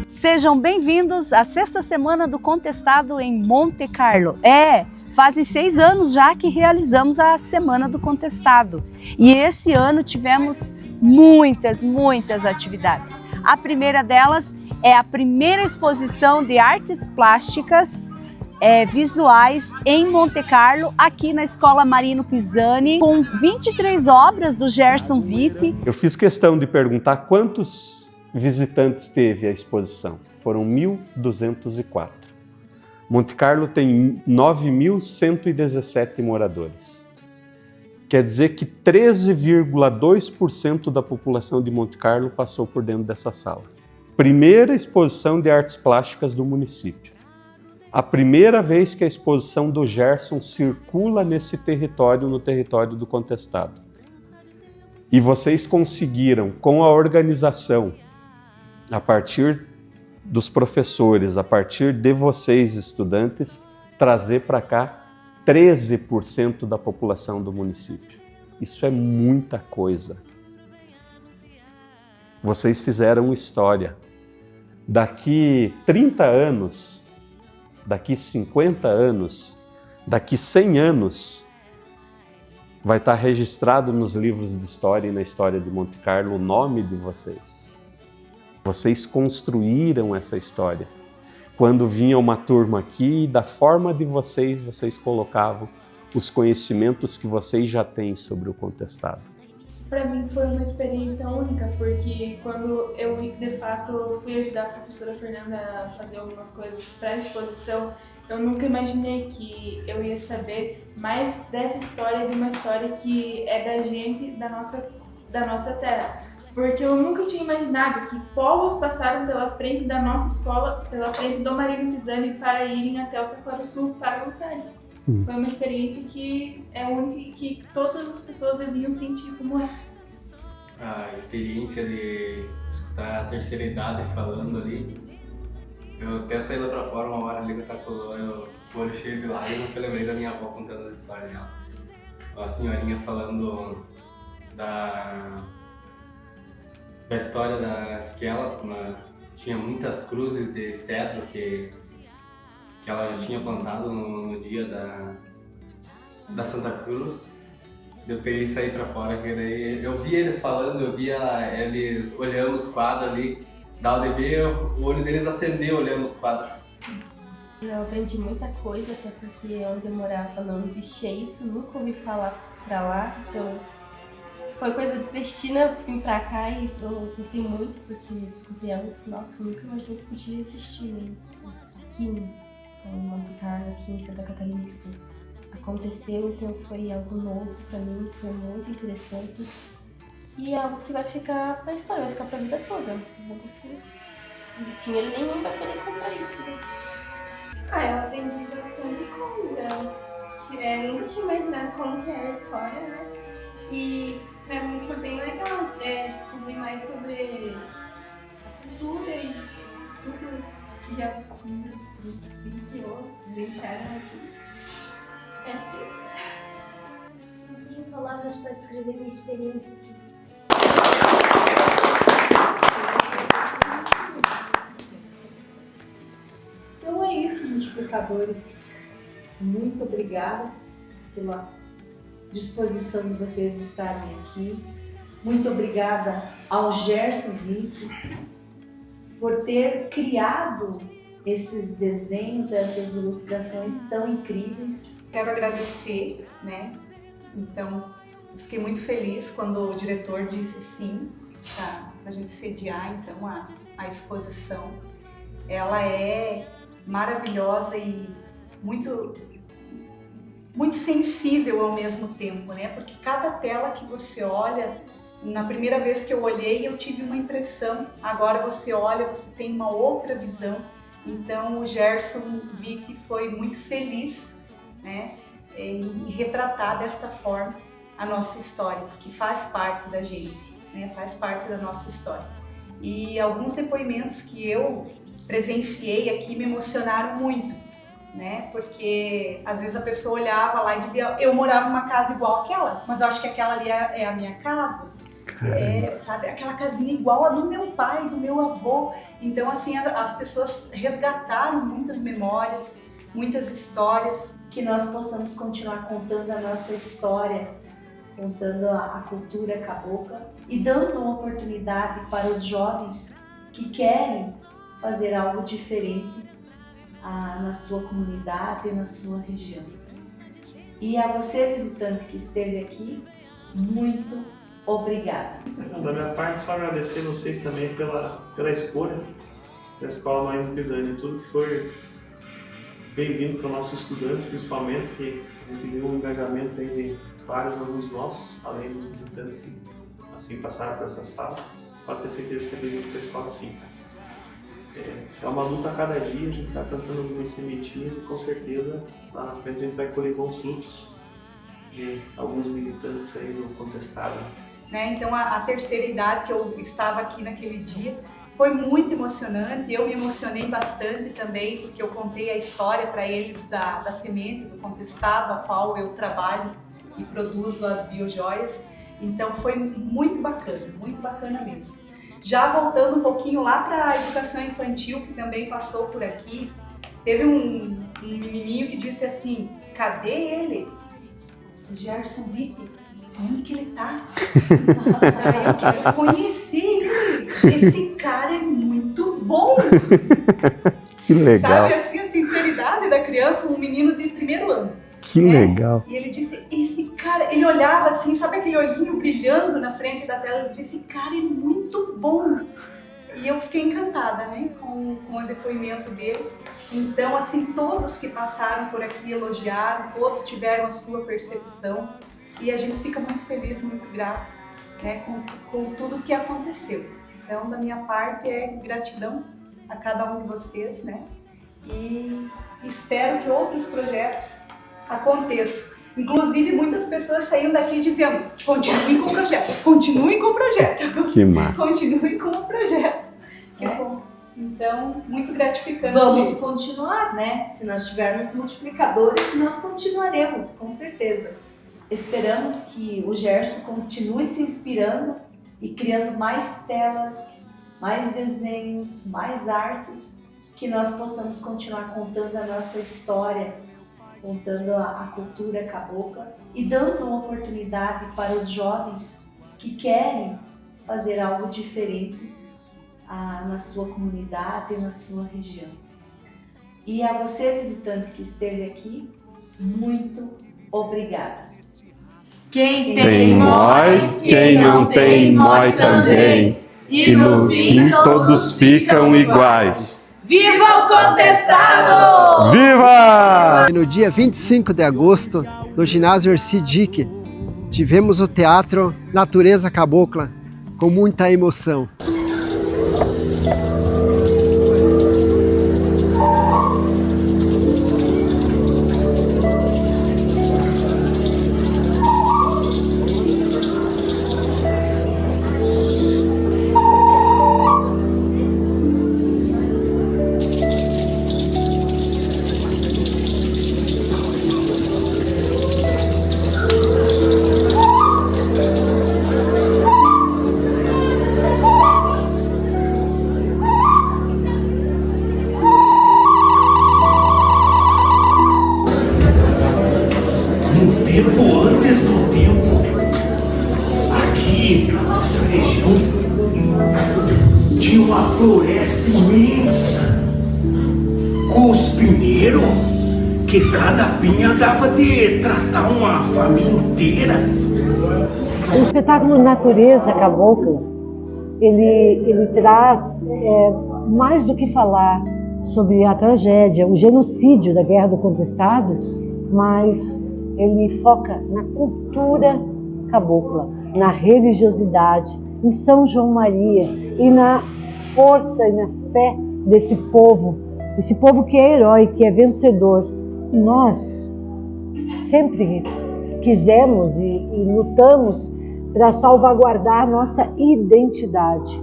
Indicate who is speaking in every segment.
Speaker 1: Sejam bem-vindos à sexta semana do Contestado em Monte Carlo. Fazem 6 anos já que realizamos a Semana do Contestado. E esse ano tivemos muitas atividades. A primeira delas é a primeira exposição de artes plásticas visuais em Monte Carlo, aqui na Escola Marino Pisani, com 23 obras do Gerson Vitti.
Speaker 2: Eu fiz questão de perguntar quantos visitantes teve a exposição. Foram 1.204. Monte Carlo tem 9.117 moradores. Quer dizer que 13,2% da população de Monte Carlo passou por dentro dessa sala. Primeira exposição de artes plásticas do município. A primeira vez que a exposição do Gerson circula nesse território, no território do Contestado. E vocês conseguiram, com a organização, a partir dos professores, a partir de vocês, estudantes, trazer para cá 13% da população do município. Isso é muita coisa. Vocês fizeram história. Daqui 30 anos, daqui 50 anos, daqui 100 anos, vai estar registrado nos livros de história e na história de Monte Carlo o nome de vocês. Vocês construíram essa história. Quando vinha uma turma aqui, da forma de vocês, vocês colocavam os conhecimentos que vocês já têm sobre o Contestado.
Speaker 3: Para mim foi uma experiência única, porque quando eu, de fato, fui ajudar a professora Fernanda a fazer algumas coisas para a exposição, eu nunca imaginei que eu ia saber mais dessa história, de uma história que é da gente, da nossa terra. Porque eu nunca tinha imaginado que povos passaram pela frente da nossa escola, pela frente do Marino Pisani, para irem até o Taquarussu para lutarem. Foi uma experiência que é única e que todas as pessoas deviam sentir como é.
Speaker 4: A experiência de escutar a terceira idade falando ali, eu até saí lá pra fora uma hora ali que eu tava com o olho cheio de lágrimas, eu lembrei da minha avó contando as histórias dela. A senhorinha falando da história que ela tinha muitas cruzes de cedro que ela já tinha plantado no dia da Santa Cruz. Eu peguei e saí pra fora, que daí eu via eles falando, eu via eles olhando os quadros ali, dava de ver, o olho deles acendeu olhando os quadros.
Speaker 5: Eu aprendi muita coisa, até porque onde eu morava não existia isso, nunca ouvi falar pra lá, então foi coisa do destino vir pra cá e eu gostei muito, porque eu descobri algo que, nossa, eu nunca imaginei que podia existir isso aqui em Monte Carlo, aqui em Santa Catarina do Sul. Aconteceu, então foi algo novo pra mim, foi muito interessante e é algo que vai ficar pra história, vai ficar pra vida toda. Dinheiro nenhum vai poder comprar isso, né?
Speaker 6: Eu aprendi bastante coisa. Nunca tinha imaginado como que era a história, né? E pra mim foi bem legal descobrir mais sobre a cultura e tudo que já vivenciaram aqui.
Speaker 7: Não tenho palavras para descrever minha experiência aqui.
Speaker 8: Então é isso, multiplicadores. Muito obrigada pela disposição de vocês estarem aqui. Muito obrigada ao Gerson Vitti por ter criado esses desenhos, essas ilustrações tão incríveis.
Speaker 9: Quero agradecer, né? Então, eu fiquei muito feliz quando o diretor disse sim para a gente sediar então a exposição. Ela é maravilhosa e muito sensível ao mesmo tempo, né? Porque cada tela que você olha, na primeira vez que eu olhei, eu tive uma impressão. Agora você olha, você tem uma outra visão. Então, o Gerson Vitti foi muito feliz, né, em retratar desta forma a nossa história, que faz parte da gente, né, faz parte da nossa história. E alguns depoimentos que eu presenciei aqui me emocionaram muito, né, porque às vezes a pessoa olhava lá e dizia, eu morava numa casa igual àquela, mas eu acho que aquela ali é a minha casa. sabe, aquela casinha igual a do meu pai, do meu avô. Então, assim, as pessoas resgataram muitas memórias, muitas histórias.
Speaker 8: Que nós possamos continuar contando a nossa história, contando a cultura cabocla e dando uma oportunidade para os jovens que querem fazer algo diferente na sua comunidade e na sua região. E a você, visitante que esteve aqui, muito obrigada.
Speaker 10: Da minha parte, só agradecer vocês também pela escolha da Escola Marinho Pisani, tudo que foi bem-vindo para os nossos estudantes, principalmente, que a gente viu um engajamento aí de vários alunos nossos, além dos visitantes que assim passaram por essa sala. Pode ter certeza que é bem-vindo para a escola sim. É uma luta a cada dia, a gente está plantando algumas sementinhas e com certeza lá na frente a gente vai colher bons frutos de alguns militantes aí no contestado.
Speaker 9: Então a terceira idade que eu estava aqui naquele dia foi muito emocionante, eu me emocionei bastante também, porque eu contei a história para eles da semente do contestado, a qual eu trabalho e produzo as biojoias, então foi muito bacana mesmo. Já voltando um pouquinho lá para a educação infantil, que também passou por aqui, teve um menininho que disse assim: cadê ele? O Gerson Witte, onde que ele tá? Eu quero conhecer ele, esse cara é muito bom.
Speaker 2: Que legal.
Speaker 9: Sabe assim, a sinceridade da criança, um menino de primeiro ano.
Speaker 2: Que legal.
Speaker 9: E ele disse, esse cara, ele olhava assim, sabe aquele olhinho brilhando na frente da tela, ele disse, esse cara é muito bom. E eu fiquei encantada, né, com o depoimento dele. Então, assim, todos que passaram por aqui elogiaram, todos tiveram a sua percepção. E a gente fica muito feliz, muito grato, né, com tudo que aconteceu. Então, da minha parte, é gratidão a cada um de vocês, né, e espero que outros projetos aconteçam. Inclusive, muitas pessoas saíram daqui dizendo, continuem com o projeto, continuem com o projeto.
Speaker 2: Que massa.
Speaker 9: Continuem com o projeto. Que bom. Então, muito gratificante.
Speaker 8: Vamos continuar, né? Se nós tivermos multiplicadores, nós continuaremos, com certeza. Esperamos que o Gerson continue se inspirando e criando mais telas, mais desenhos, mais artes, que nós possamos continuar contando a nossa história, contando a cultura cabocla e dando uma oportunidade para os jovens que querem fazer algo diferente na sua comunidade e na sua região. E a você, visitante que esteve aqui, muito obrigada.
Speaker 1: Quem
Speaker 2: Tem mói, quem não tem mói também, e no fim todos ficam iguais.
Speaker 1: Viva o contestado!
Speaker 2: Viva!
Speaker 11: No dia 25 de agosto, no ginásio Erci Dick, tivemos o teatro Natureza Cabocla, com muita emoção.
Speaker 12: Tinha uma floresta imensa, com os pinheiros, que cada pinha dava de tratar uma família inteira.
Speaker 13: O espetáculo Natureza Cabocla, ele traz mais do que falar sobre a tragédia, o genocídio da Guerra do Contestado, mas ele foca na cultura cabocla, na religiosidade, em São João Maria e na força e na fé desse povo que é herói, que é vencedor. Nós sempre quisemos e lutamos para salvaguardar a nossa identidade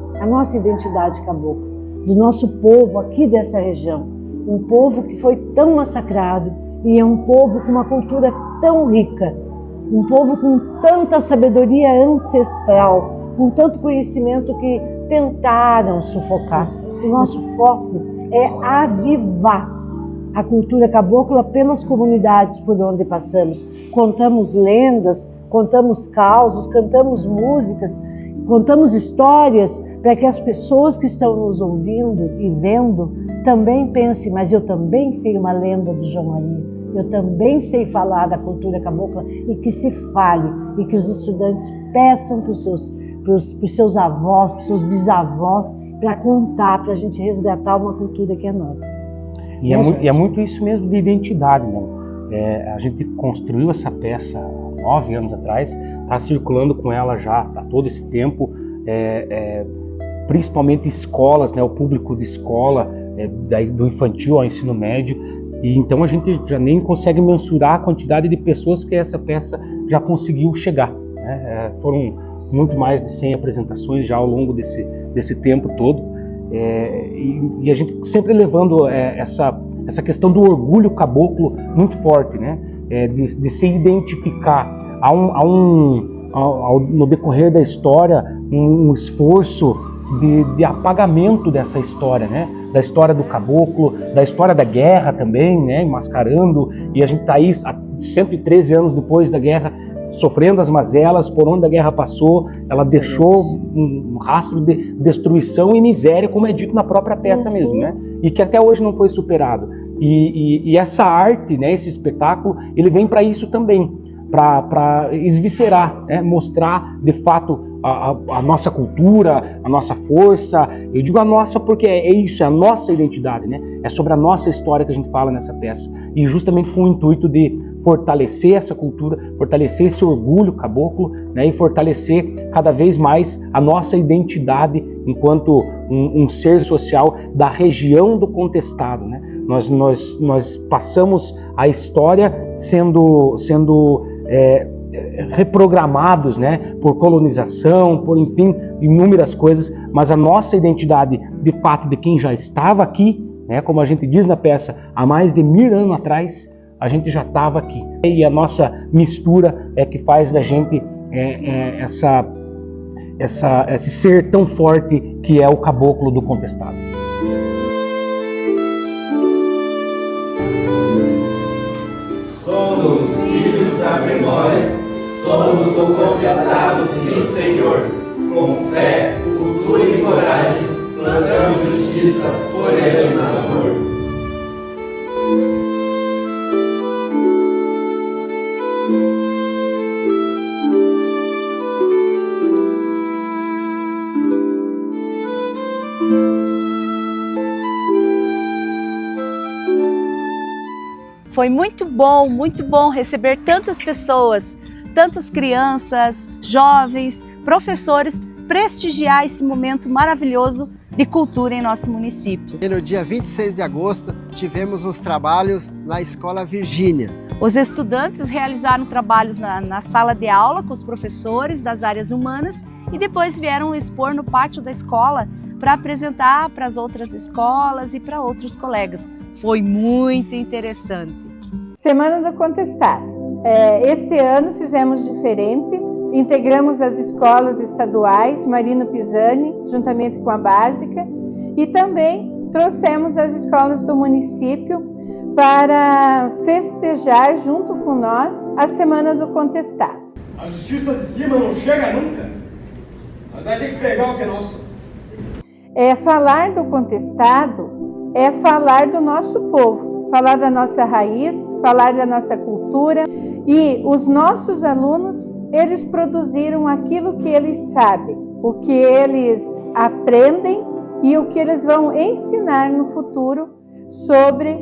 Speaker 13: cabocla, do nosso povo aqui dessa região. Um povo que foi tão massacrado e é um povo com uma cultura tão rica, um povo com tanta sabedoria ancestral, com tanto conhecimento que tentaram sufocar. O nosso foco é avivar a cultura cabocla pelas comunidades por onde passamos. Contamos lendas, contamos causos, cantamos músicas, contamos histórias para que as pessoas que estão nos ouvindo e vendo também pensem, mas eu também sei uma lenda do João Maria, eu também sei falar da cultura cabocla, e que se fale, e que os estudantes peçam para os seus avós, para os seus bisavós, para contar, para a gente resgatar uma cultura que é nossa.
Speaker 14: E é muito isso mesmo de identidade, né? A gente construiu essa peça há 9 anos atrás, está circulando com ela já há todo esse tempo, principalmente escolas, né? O público de escola, do infantil ao ensino médio, e então a gente já nem consegue mensurar a quantidade de pessoas que essa peça já conseguiu chegar, né? Foram muito mais de 100 apresentações já ao longo desse tempo todo, e a gente sempre levando essa questão do orgulho caboclo muito forte, né? De se identificar. No decorrer da história, um esforço de apagamento dessa história, né? Da história do caboclo, da história da guerra também, né? Mascarando, e a gente está aí há 113 anos depois da guerra, sofrendo as mazelas, por onde a guerra passou, ela deixou um rastro de destruição e miséria, como é dito na própria peça mesmo, né? E que até hoje não foi superado. E essa arte, né, esse espetáculo, ele vem para isso também, para esviscerar, né? Mostrar de fato a nossa cultura, a nossa força. Eu digo a nossa porque é isso, é a nossa identidade, né? É sobre a nossa história que a gente fala nessa peça. E justamente com o intuito de fortalecer essa cultura, fortalecer esse orgulho caboclo, né? E fortalecer cada vez mais a nossa identidade enquanto um ser social da região do Contestado, né? Nós passamos a história sendo reprogramados, né, por colonização, por, enfim, inúmeras coisas, mas a nossa identidade, de fato, de quem já estava aqui, né, como a gente diz na peça, há mais de 1000 anos atrás, a gente já estava aqui. E a nossa mistura é que faz da gente esse ser tão forte que é o caboclo do Contestado.
Speaker 15: Somos filhos da memória, somos do Contestado, sim, Senhor. Com fé, cultura e coragem, plantamos justiça, poremos amor.
Speaker 1: Foi muito bom receber tantas pessoas, tantas crianças, jovens, professores, prestigiar esse momento maravilhoso de cultura em nosso município.
Speaker 11: E no dia 26 de agosto tivemos os trabalhos na Escola Virgínia.
Speaker 1: Os estudantes realizaram trabalhos na sala de aula com os professores das áreas humanas e depois vieram expor no pátio da escola para apresentar para as outras escolas e para outros colegas. Foi muito interessante.
Speaker 16: Semana do Contestado. Este ano fizemos diferente, integramos as escolas estaduais Marino Pisani, juntamente com a Básica, e também trouxemos as escolas do município para festejar junto com nós a Semana do Contestado.
Speaker 17: A justiça de cima não chega nunca, mas vai ter que pegar o que é nosso.
Speaker 16: Falar do Contestado é falar do nosso povo, falar da nossa raiz, falar da nossa cultura, e os nossos alunos, eles produziram aquilo que eles sabem, o que eles aprendem e o que eles vão ensinar no futuro sobre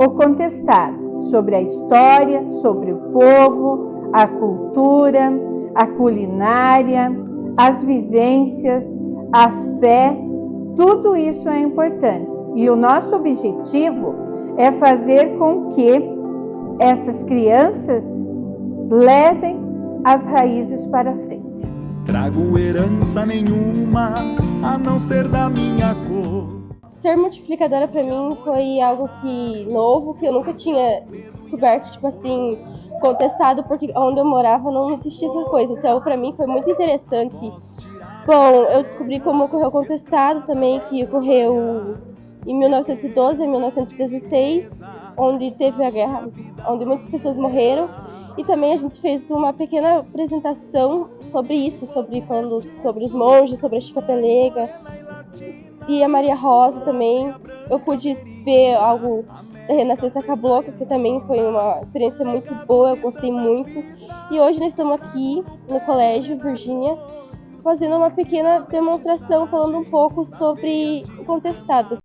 Speaker 16: o Contestado, sobre a história, sobre o povo, a cultura, a culinária, as vivências, a fé, tudo isso é importante. E o nosso objetivo é fazer com que essas crianças levem as raízes para frente.
Speaker 18: Trago herança nenhuma, a não ser da minha cor.
Speaker 5: Ser multiplicadora para mim foi algo novo, que eu nunca tinha descoberto, tipo assim, Contestado, porque onde eu morava não existia essa coisa. Então, para mim foi muito interessante Bom, eu descobri como ocorreu o contestado também, que ocorreu em 1912 e 1916, onde teve a guerra, onde muitas pessoas morreram. E também a gente fez uma pequena apresentação sobre isso, falando sobre os monges, sobre a Chica Pelega e a Maria Rosa também. Eu pude ver algo da Renascença Cabocla, que também foi uma experiência muito boa, eu gostei muito. E hoje nós estamos aqui no Colégio Virgínia, fazendo uma pequena demonstração, falando um pouco sobre o contestado.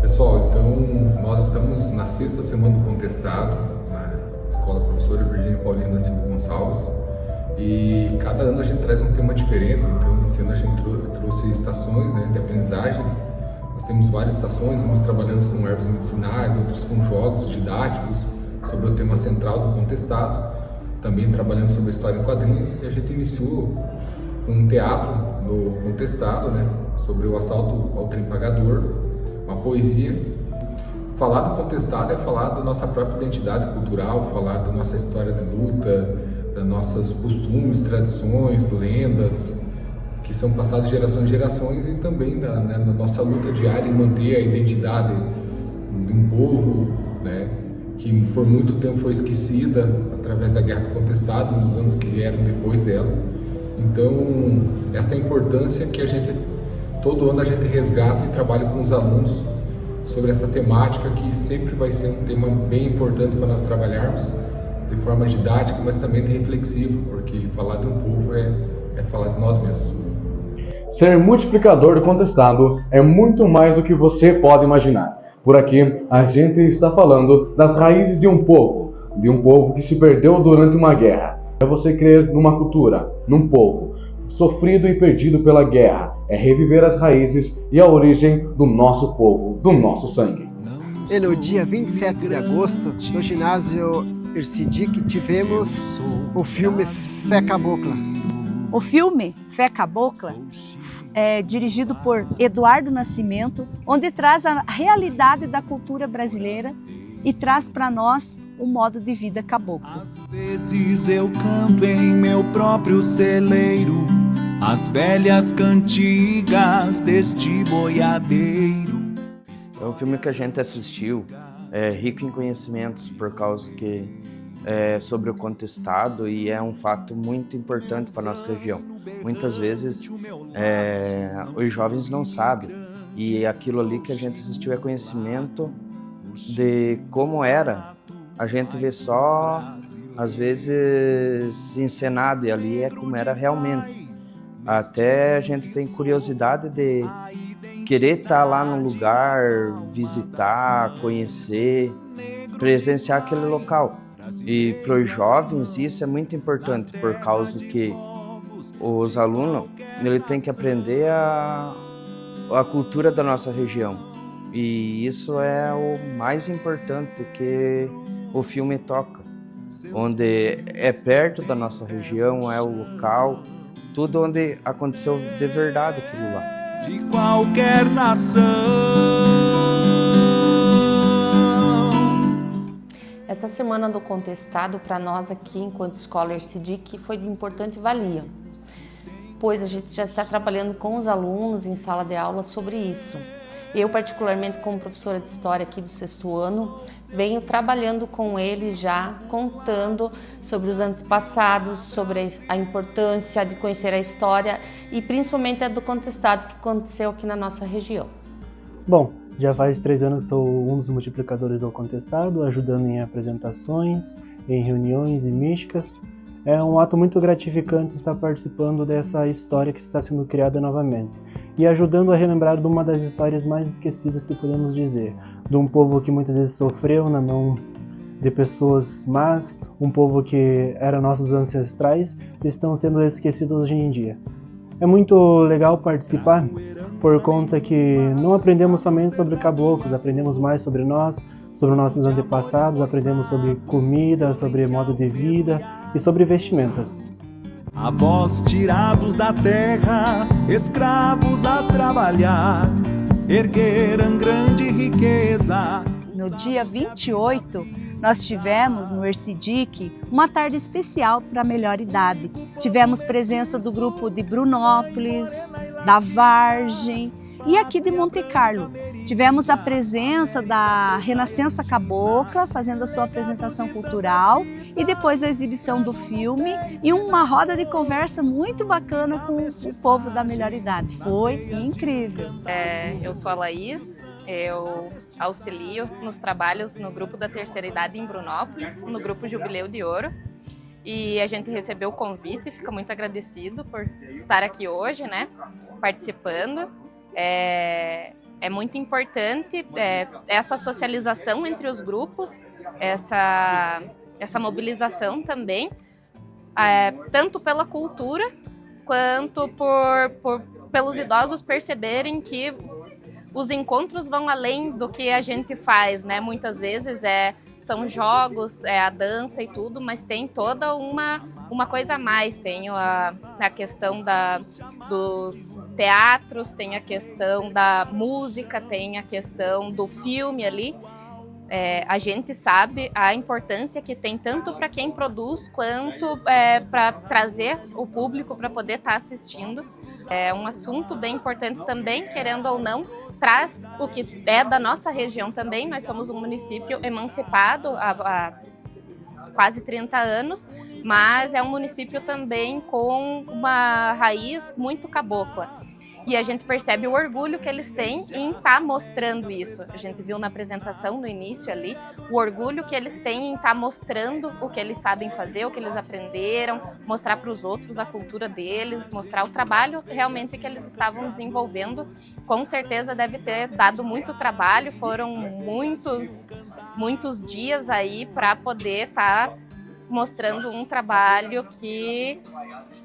Speaker 19: Pessoal, então nós estamos na 6ª semana do contestado, na Escola Professora Virgínia Paulina da Silva Gonçalves, e cada ano a gente traz um tema diferente. Então esse ano a gente trouxe estações, né, de aprendizagem. Nós temos várias estações, uns trabalhando com ervas medicinais, outros com jogos didáticos sobre o tema central do contestado, também trabalhando sobre a história em quadrinhos, e a gente iniciou com um teatro no contestado, né, sobre o assalto ao trem pagador, uma poesia. Falar do contestado é falar da nossa própria identidade cultural, falar da nossa história de luta, das nossas costumes, tradições, lendas, que são passadas de gerações em gerações, e também da nossa luta diária em manter a identidade de um povo, né, que por muito tempo foi esquecida através da Guerra do Contestado, nos anos que vieram depois dela. Então, essa importância que todo ano a gente resgata e trabalha com os alunos sobre essa temática, que sempre vai ser um tema bem importante para nós trabalharmos de forma didática, mas também de reflexivo, porque falar de um povo é falar de nós mesmos.
Speaker 20: Ser multiplicador do contestado é muito mais do que você pode imaginar. Por aqui, a gente está falando das raízes de um povo que se perdeu durante uma guerra. É você crer numa cultura, num povo sofrido e perdido pela guerra. É reviver as raízes e a origem do nosso povo, do nosso sangue.
Speaker 11: E no dia 27 de agosto, no ginásio Ercidic, tivemos o filme Fé Cabocla.
Speaker 1: O filme Fé Cabocla é dirigido por Eduardo Nascimento, onde traz a realidade da cultura brasileira e traz para nós o modo de vida caboclo.
Speaker 18: Às vezes eu canto em meu próprio celeiro as velhas cantigas deste boiadeiro.
Speaker 21: É um filme que a gente assistiu, rico em conhecimentos, por causa que sobre o contestado, e é um fato muito importante para a nossa região. Muitas vezes os jovens não sabem, e aquilo ali que a gente assistiu é conhecimento de como era. A gente vê só, às vezes, encenado, e ali é como era realmente. Até a gente tem curiosidade de querer estar lá no lugar, visitar, conhecer, presenciar aquele local. E para os jovens isso é muito importante, por causa que os alunos têm que aprender a cultura da nossa região. E isso é o mais importante que o filme toca, onde é perto da nossa região, é o local, tudo onde aconteceu de verdade aquilo lá.
Speaker 18: De qualquer nação.
Speaker 22: Essa semana do contestado para nós aqui, enquanto Escola Ercidic, foi de importante valia, pois a gente já está trabalhando com os alunos em sala de aula sobre isso. Eu, particularmente, como professora de História aqui do 6º ano, venho trabalhando com eles já, contando sobre os antepassados, sobre a importância de conhecer a história e principalmente a do contestado que aconteceu aqui na nossa região.
Speaker 23: Bom, já faz 3 anos que sou um dos multiplicadores do contestado, ajudando em apresentações, em reuniões e místicas. É um ato muito gratificante estar participando dessa história que está sendo criada novamente e ajudando a relembrar de uma das histórias mais esquecidas que podemos dizer, de um povo que muitas vezes sofreu na mão de pessoas más, um povo que era nossos ancestrais e estão sendo esquecidos hoje em dia. É muito legal participar por conta que não aprendemos somente sobre caboclos, aprendemos mais sobre nós, sobre nossos antepassados, aprendemos sobre comida, sobre modo de vida e sobre vestimentas.
Speaker 18: Avós tirados da terra, escravos a trabalhar, ergueram grande riqueza.
Speaker 1: No dia 28, nós tivemos no Ercidic uma tarde especial para a melhor idade. Tivemos presença do grupo de Brunópolis, da Vargem e aqui de Monte Carlo. Tivemos a presença da Renascença Cabocla fazendo a sua apresentação cultural e depois a exibição do filme e uma roda de conversa muito bacana com o povo da melhor idade. Foi incrível.
Speaker 3: Eu sou a Laís, eu auxilio nos trabalhos no grupo da terceira idade em Brunópolis, no grupo Jubileu de Ouro. E a gente recebeu o convite e fica muito agradecido por estar aqui hoje, né, participando. É muito importante essa socialização entre os grupos, essa mobilização também, tanto pela cultura quanto pelos idosos perceberem que os encontros vão além do que a gente faz, né? Muitas vezes são jogos, a dança e tudo, mas tem toda uma coisa a mais. Tem a questão dos teatros, tem a questão da música, tem a questão do filme ali. A gente sabe a importância que tem tanto para quem produz quanto para trazer o público para poder estar assistindo. É um assunto bem importante também, querendo ou não, traz o que é da nossa região também. Nós somos um município emancipado há quase 30 anos, mas é um município também com uma raiz muito cabocla. E a gente percebe o orgulho que eles têm em estar mostrando isso. A gente viu na apresentação no início ali, o orgulho que eles têm em estar mostrando o que eles sabem fazer, o que eles aprenderam, mostrar para os outros a cultura deles, mostrar o trabalho realmente que eles estavam desenvolvendo. Com certeza deve ter dado muito trabalho, foram muitos dias aí para poder estar mostrando um trabalho que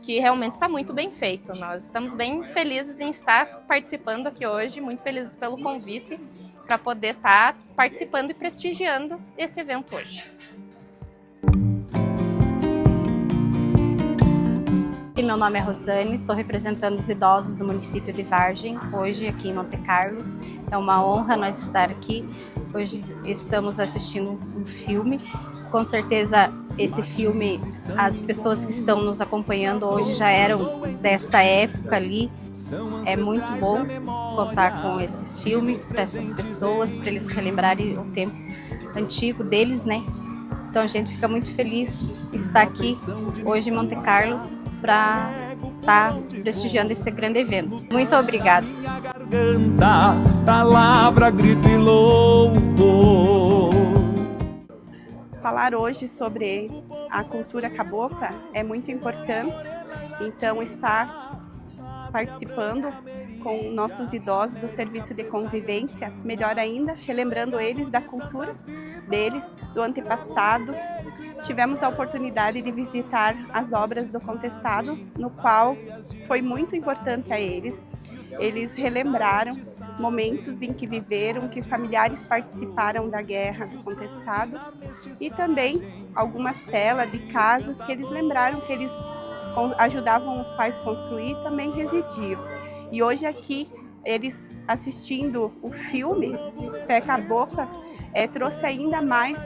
Speaker 3: realmente está muito bem feito. Nós estamos bem felizes em estar participando aqui hoje, muito felizes pelo convite para poder estar participando e prestigiando esse evento hoje.
Speaker 4: Meu nome é Rosane, estou representando os idosos do município de Vargem, hoje aqui em Monte Carlos. É uma honra nós estar aqui. Hoje estamos assistindo um filme. Com certeza esse filme, as pessoas que estão nos acompanhando hoje já eram dessa época ali. É muito bom contar com esses filmes para essas pessoas, para eles relembrarem o tempo antigo deles, né? Então a gente fica muito feliz de estar aqui hoje em Monte Carlos para estar prestigiando esse grande evento. Muito obrigada.
Speaker 18: Palavra, grito e louvor.
Speaker 6: Falar hoje sobre a cultura cabocla é muito importante, então estar participando com nossos idosos do serviço de convivência, melhor ainda, relembrando eles da cultura deles, do antepassado. Tivemos a oportunidade de visitar as obras do Contestado, no qual foi muito importante a eles. Eles relembraram momentos em que viveram, que familiares participaram da guerra do Contestado e também algumas telas de casas que eles lembraram que eles ajudavam os pais a construir e também residiam. E hoje aqui, eles assistindo o filme Fé Cabocla, trouxe ainda mais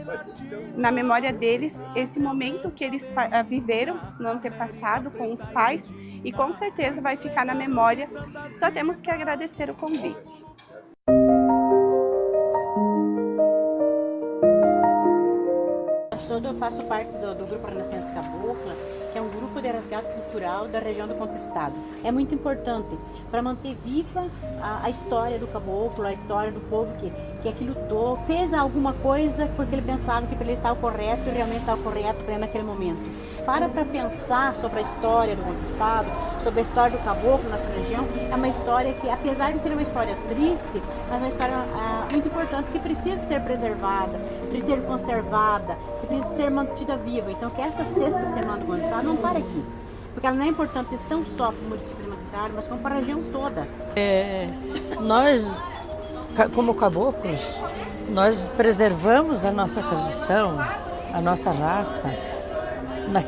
Speaker 6: na memória deles esse momento que eles viveram no antepassado com os pais e com certeza vai ficar na memória. Só temos que agradecer o convite.
Speaker 24: Eu faço parte do Grupo Renascença Cabocla, que é um grupo de resgate cultural da região do Contestado. É muito importante para manter viva a história do caboclo, a história do povo que aqui lutou, fez alguma coisa porque ele pensava que para ele estava correto e realmente estava correto para ele naquele momento. Para pensar sobre a história do Contestado, sobre a história do caboclo na nossa região, é uma história que, apesar de ser uma história triste, mas é uma história muito importante que precisa ser preservada, precisa ser conservada, que precisa ser mantida viva. Então, que essa sexta semana do Contestado não pare aqui, porque ela não é importante não só para o município de Monte Carlo, mas como para a região toda.
Speaker 25: Nós, como caboclos, nós preservamos a nossa tradição, a nossa raça,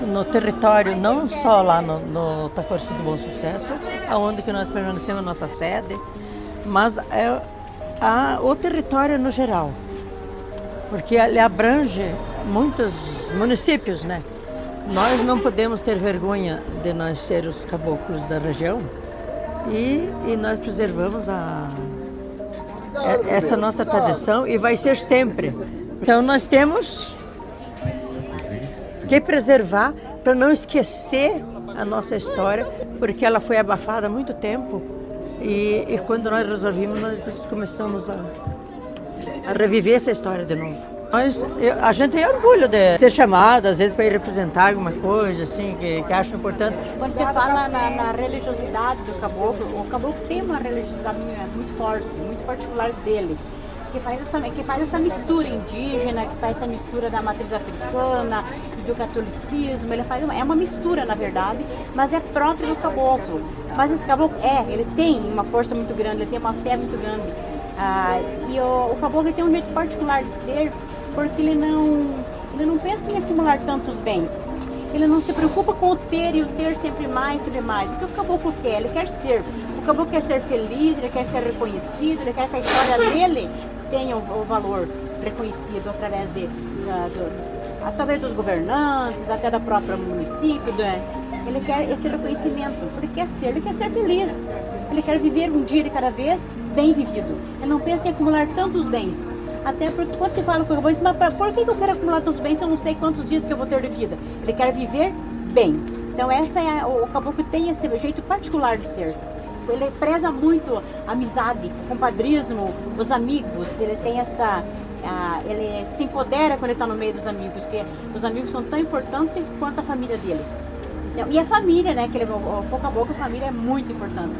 Speaker 25: no território, não só lá no Taquariçu do Bom Sucesso, onde que nós permanecemos a nossa sede, mas o território no geral, porque ele abrange muitos municípios, né? Nós não podemos ter vergonha de nós ser os caboclos da região e nós preservamos essa nossa tradição e vai ser sempre. Então nós temos que preservar para não esquecer a nossa história, porque ela foi abafada há muito tempo e quando nós resolvimos, nós começamos a reviver essa história de novo. A gente tem orgulho de ser chamada, às vezes, para ir representar alguma coisa assim, que acho importante.
Speaker 24: Quando você fala na religiosidade do caboclo, o caboclo tem uma religiosidade muito forte, muito particular dele, que faz essa mistura indígena, que faz essa mistura da matriz africana e do catolicismo. É uma mistura, na verdade, mas é próprio do caboclo. Mas esse caboclo ele tem uma força muito grande, ele tem uma fé muito grande. E o caboclo tem um jeito particular de ser, porque ele não pensa em acumular tantos bens. Ele não se preocupa com o ter e o ter sempre mais. O que o caboclo quer? Ele quer ser. O caboclo quer ser feliz, ele quer ser reconhecido, ele quer que a história dele tenha o valor reconhecido através dos governantes, até da própria município. Ele quer esse reconhecimento, ele quer ser feliz. Ele quer viver um dia de cada vez bem vivido. Ele não pensa em acumular tantos bens. Até porque quando se fala com o caboclo, mas por que eu quero acumular tantos bens se eu não sei quantos dias que eu vou ter de vida? Ele quer viver bem. Então o caboclo tem esse jeito particular de ser. Ele preza muito a amizade, o compadrismo, os amigos. Ele tem ele se empodera quando ele está no meio dos amigos, porque os amigos são tão importantes quanto a família dele. Então, e a família, né? O caboclo, a família é muito importante.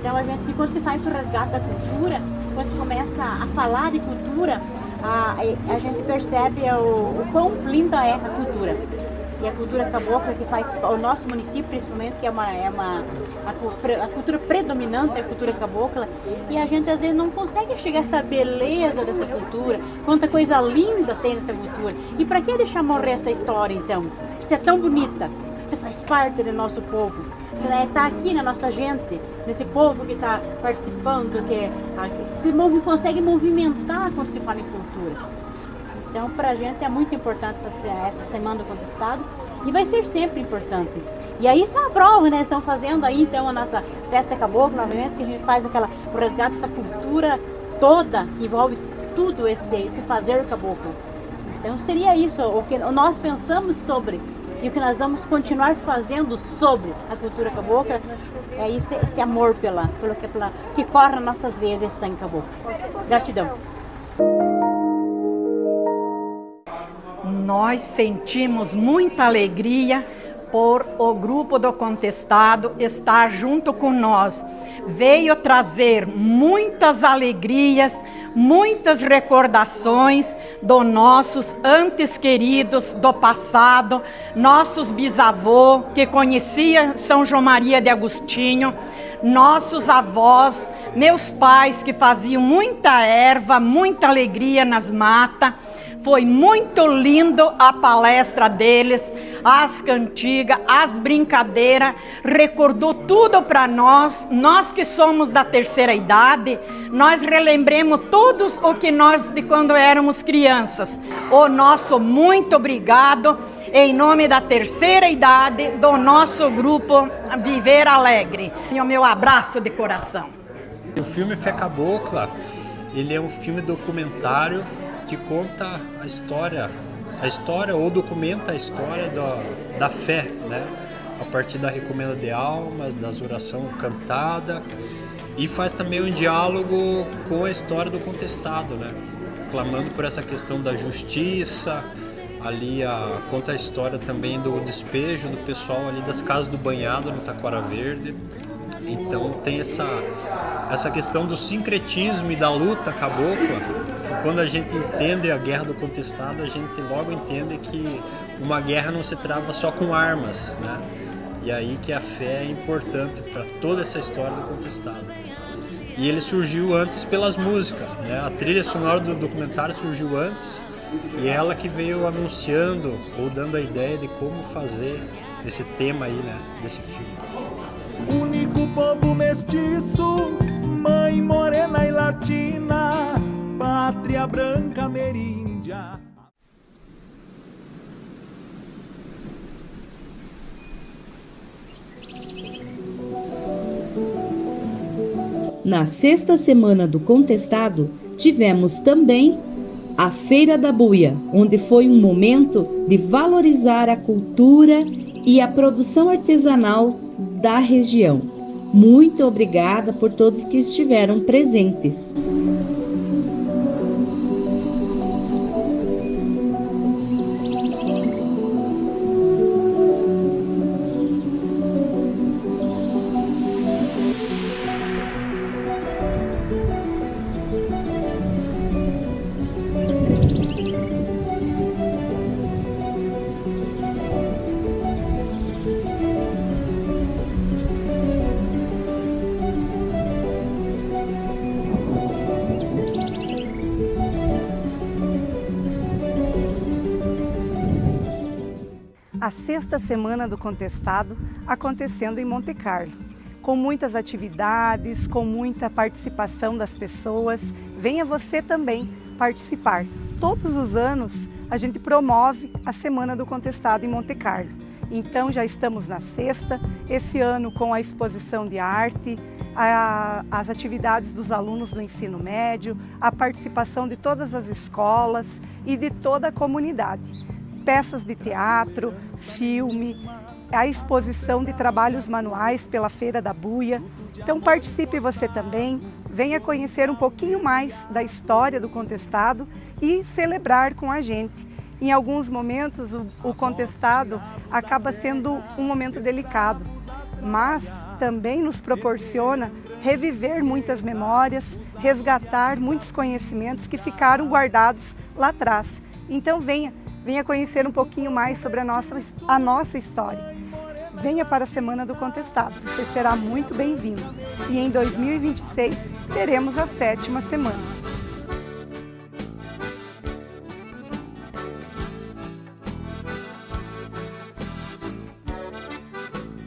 Speaker 24: Então quando se faz o resgate da cultura, quando se começa a falar de cultura, a gente percebe o quão linda é a cultura. E a cultura cabocla que faz o nosso município, principalmente, que a cultura predominante é a cultura cabocla, e a gente às vezes não consegue chegar a essa beleza dessa cultura, quanta coisa linda tem nessa cultura. E para que deixar morrer essa história, então? Se é tão bonita, se faz parte do nosso povo, se está aqui na nossa gente, nesse povo que está participando, que consegue movimentar quando se fala em cultura. Então, para a gente é muito importante essa Semana do Contestado e vai ser sempre importante. E aí está a prova, né? Estão fazendo aí então a nossa festa caboclo, novamente, que a gente faz o resgate dessa cultura toda, que envolve tudo esse fazer caboclo. Então seria isso, o que nós pensamos sobre e o que nós vamos continuar fazendo sobre a cultura cabocla, é esse amor pelo que corre nas nossas veias, esse sangue caboclo. Gratidão.
Speaker 2: Nós sentimos muita alegria por o grupo do Contestado estar junto com nós. Veio trazer muitas alegrias, muitas recordações dos nossos antes queridos do passado, nossos bisavôs que conheciam São João Maria de Agostinho, nossos avós, meus pais que faziam muita erva, muita alegria nas matas. Foi muito lindo a palestra deles, as cantigas, as brincadeiras, recordou tudo para nós que somos da terceira idade, nós relembremos tudo o que nós de quando éramos crianças. O nosso muito obrigado, em nome da terceira idade, do nosso grupo Viver Alegre. E o meu abraço de coração.
Speaker 7: O filme Fé Cabocla, ele é um filme documentário que conta a história ou documenta a história da fé, né? A partir da recomenda de almas, das orações cantadas, e faz também um diálogo com a história do contestado, né? Clamando por essa questão da justiça, ali conta a história também do despejo do pessoal ali das Casas do Banhado no Taquara Verde. Então tem essa questão do sincretismo e da luta cabocla. Quando a gente entende a guerra do contestado, a gente logo entende que uma guerra não se trava só com armas, né? E aí que a fé é importante para toda essa história do contestado. E ele surgiu antes pelas músicas, né? A trilha sonora do documentário surgiu antes e ela que veio anunciando ou dando a ideia de como fazer esse tema aí, né? Desse filme.
Speaker 18: Único povo mestiço mãe morena e latina, pátria branca ameríndia.
Speaker 1: Na sexta semana do Contestado, tivemos também a Feira da Buia, onde foi um momento de valorizar a cultura e a produção artesanal da região. Muito obrigada por todos que estiveram presentes.
Speaker 8: A sexta semana do Contestado acontecendo em Monte Carlo, com muitas atividades, com muita participação das pessoas. Venha você também participar. Todos os anos a gente promove a Semana do Contestado em Monte Carlo. Então já estamos na sexta, esse ano com a exposição de arte, as atividades dos alunos do ensino médio, a participação de todas as escolas e de toda a comunidade. Peças de teatro, filme, a exposição de trabalhos manuais pela Feira da Buia. Então participe você também, venha conhecer um pouquinho mais da história do Contestado e celebrar com a gente. Em alguns momentos o Contestado acaba sendo um momento delicado, mas também nos proporciona reviver muitas memórias, resgatar muitos conhecimentos que ficaram guardados lá atrás. Então venha conhecer um pouquinho mais sobre a nossa história. Venha para a Semana do Contestado, você será muito bem-vindo. E em 2026 teremos a 7ª semana.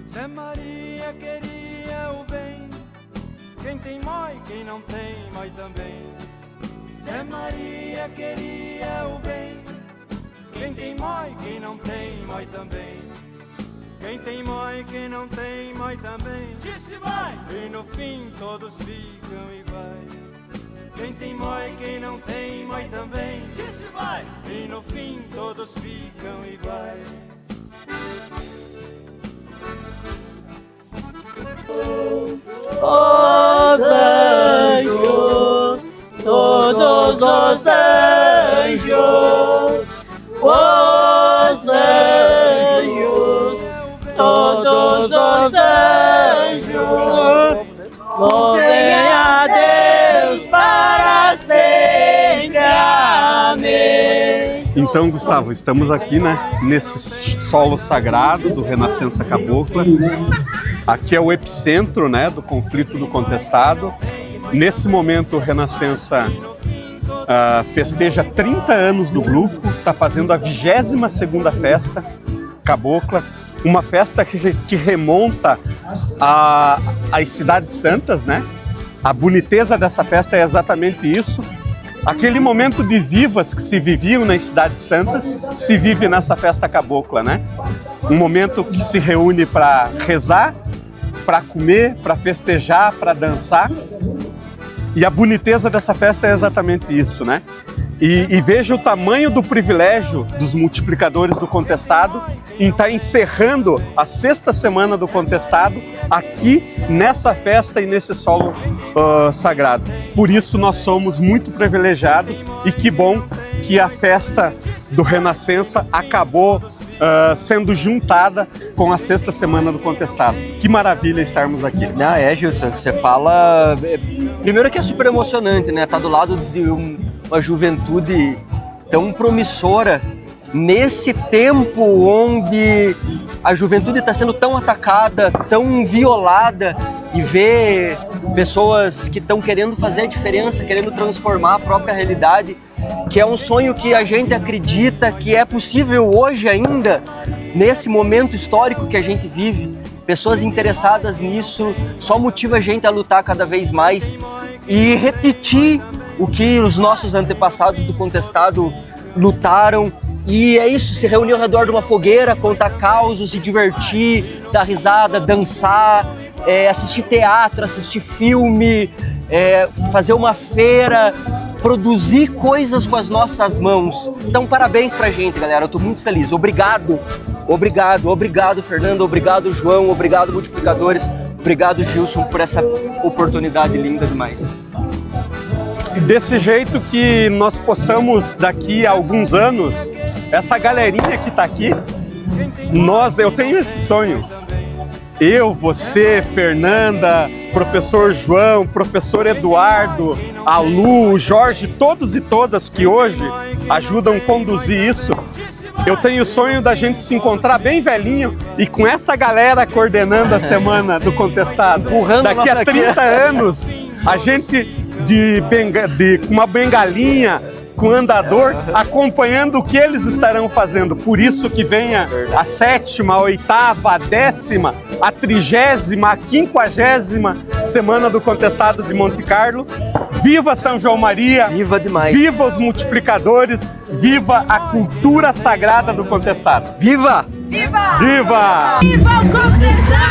Speaker 15: Zé Maria queria o bem, quem tem mói, quem não tem mói também. Zé Maria queria o bem, quem tem mói, quem não tem mói também. Quem tem mói, quem não tem mói também. Disse mais! E no fim todos ficam iguais. Quem tem mói, quem não tem mói também. Disse mais! E no fim todos ficam iguais.
Speaker 9: Os anjos, todos os anjos, os anjos, todos os anjos, louvem a Deus para sempre, amém.
Speaker 10: Então, Gustavo, estamos aqui, nesse solo sagrado do Renascença Cabocla. Aqui é o epicentro, do conflito do Contestado. Nesse momento, o Renascença festeja 30 anos do grupo, está fazendo a 22ª festa cabocla, uma festa que remonta às Cidades Santas, A boniteza dessa festa é exatamente isso. Aquele momento de vivas que se viviam nas Cidades Santas se vive nessa festa cabocla, Um momento que se reúne para rezar, para comer, para festejar, para dançar. E a boniteza dessa festa é exatamente isso, E veja o tamanho do privilégio dos multiplicadores do Contestado em estar encerrando a 6ª semana do Contestado aqui nessa festa e nesse solo sagrado. Por isso nós somos muito privilegiados e que bom que a festa do Renascença acabou sendo juntada com a 6ª semana do Contestado. Que maravilha estarmos aqui.
Speaker 12: Gilson, você fala... Primeiro que é super emocionante, Tá do lado de uma juventude tão promissora nesse tempo onde a juventude está sendo tão atacada, tão violada, e ver pessoas que estão querendo fazer a diferença, querendo transformar a própria realidade, que é um sonho que a gente acredita que é possível hoje ainda, nesse momento histórico que a gente vive. pessoas interessadas nisso, só motiva a gente a lutar cada vez mais e repetir o que os nossos antepassados do Contestado lutaram. E é isso, se reunir ao redor de uma fogueira, contar causos, se divertir, dar risada, dançar, assistir teatro, assistir filme, fazer uma feira, produzir coisas com as nossas mãos. Então, parabéns pra gente, galera. Eu tô muito feliz. Obrigado, obrigado, obrigado, Fernando. Obrigado, João. Obrigado, multiplicadores. Obrigado, Gilson, por essa oportunidade linda demais.
Speaker 10: Desse jeito que nós possamos, daqui a alguns anos, essa galerinha que tá aqui, eu tenho esse sonho. Eu, você, Fernanda, professor João, professor Eduardo, a Lu, o Jorge, todos e todas que hoje ajudam a conduzir isso. Eu tenho o sonho da gente se encontrar bem velhinho e com essa galera coordenando a Semana do Contestado. Daqui a 30 anos, a gente com uma bengalinha, com andador, acompanhando o que eles estarão fazendo. Por isso que venha a 7ª, a 8ª, a 10ª, a 30ª, a 50ª Semana do Contestado de Monte Carlo. Viva São João Maria!
Speaker 12: Viva demais!
Speaker 10: Viva os multiplicadores! Viva a cultura sagrada do Contestado!
Speaker 12: Viva!
Speaker 15: Viva!
Speaker 10: Viva!
Speaker 15: Viva o Contestado!